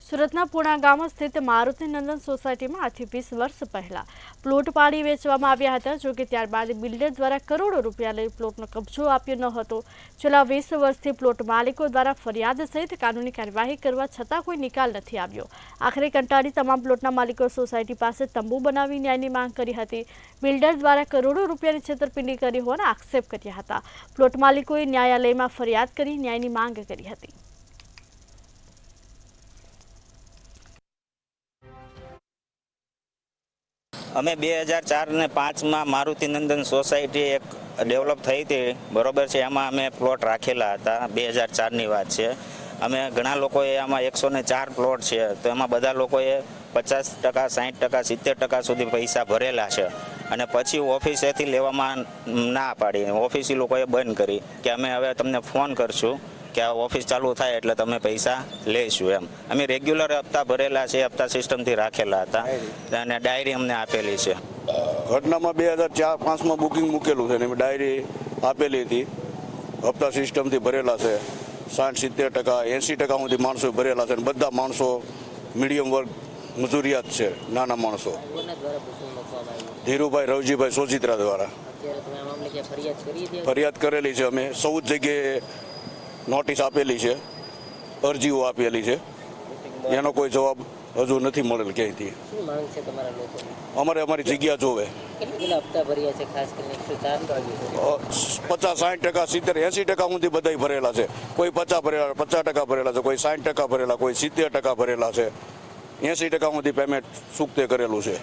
સુરતના પુણા ગામ સ્થિત મારુતિ નંદન સોસાયટીમાં આજથી 20 વર્ષ પહેલા પ્લોટ પાડી વેચવામાં આવ્યા હતા, જોકે ત્યારબાદ બિલ્ડર દ્વારા કરોડો રૂપિયા લઈ પ્લોટનો કબજો આપ્યો ન હતો। છેલ્લા 20 વર્ષથી પ્લોટ માલિકો દ્વારા ફરિયાદ સહિત કાનૂની કાર્યવાહી કરવા છતાં કોઈ નિકાલ નથી આવ્યો। આખરે કંટાળી તમામ પ્લોટના માલિકો સોસાયટી પાસે તંબુ બનાવી ન્યાયની માંગ કરી હતી। બિલ્ડર દ્વારા કરોડો રૂપિયાની છેતરપિંડી કરી હોવાના આક્ષેપ કર્યા હતા। પ્લોટ માલિકોએ ન્યાયાલયમાં ફરિયાદ કરી ન્યાયની માંગ કરી હતી। અમે 2004 ને 5માં મારુતિ નંદન સોસાયટી એક ડેવલપ થઈ હતી, બરોબર છે। એમાં અમે પ્લોટ રાખેલા હતા, 2004ની વાત છે। અમે ઘણા લોકોએ આમાં 104 પ્લોટ છે, તો એમાં બધા લોકોએ 50%, 60%, 70% સુધી પૈસા ભરેલા છે। અને પછી ઓફિસેથી લેવામાં ના પાડી, ઓફિસી લોકોએ બંધ કરી કે અમે હવે તમને ફોન કરશું કે આ ઓફિસ ચાલુ થાય એટલે તમે પૈસા લઈશું એમ। અમે રેગ્યુલર હપ્તા ભરેલા છે, હપ્તા સિસ્ટમથી રાખેલા હતા અને ડાયરી અમને આપેલી છે। ઘટનામાં 2004-5માં બુકિંગ મૂકેલું છે ને ડાયરી આપેલી હતી, હપ્તા સિસ્ટમથી ભરેલા છે। 60-70%, 80% સુધી માણસો ભરેલા છે, બધા માણસો મીડિયમ વર્ગ મજૂરિયાત છે, નાના માણસો। ધીરુભાઈ રવજીભાઈ સોજિત્રા દ્વારા ફરિયાદ કરેલી છે। અમે 14 જગ્યાએ નોટિસ આપેલી છે, અરજીઓ આપેલી છે, એનો કોઈ જવાબ હજુ નથી મળેલ ક્યાંયથી। અમારે અમારી જગ્યા જોવે। 50-60%, 70-80% સુધી બધા ભરેલા છે। કોઈ 50% ભરેલા છે, કોઈ 60% ભરેલા, કોઈ 70% ભરેલા છે, 80% સુધી પેમેન્ટ ચૂકતે કરેલું છે।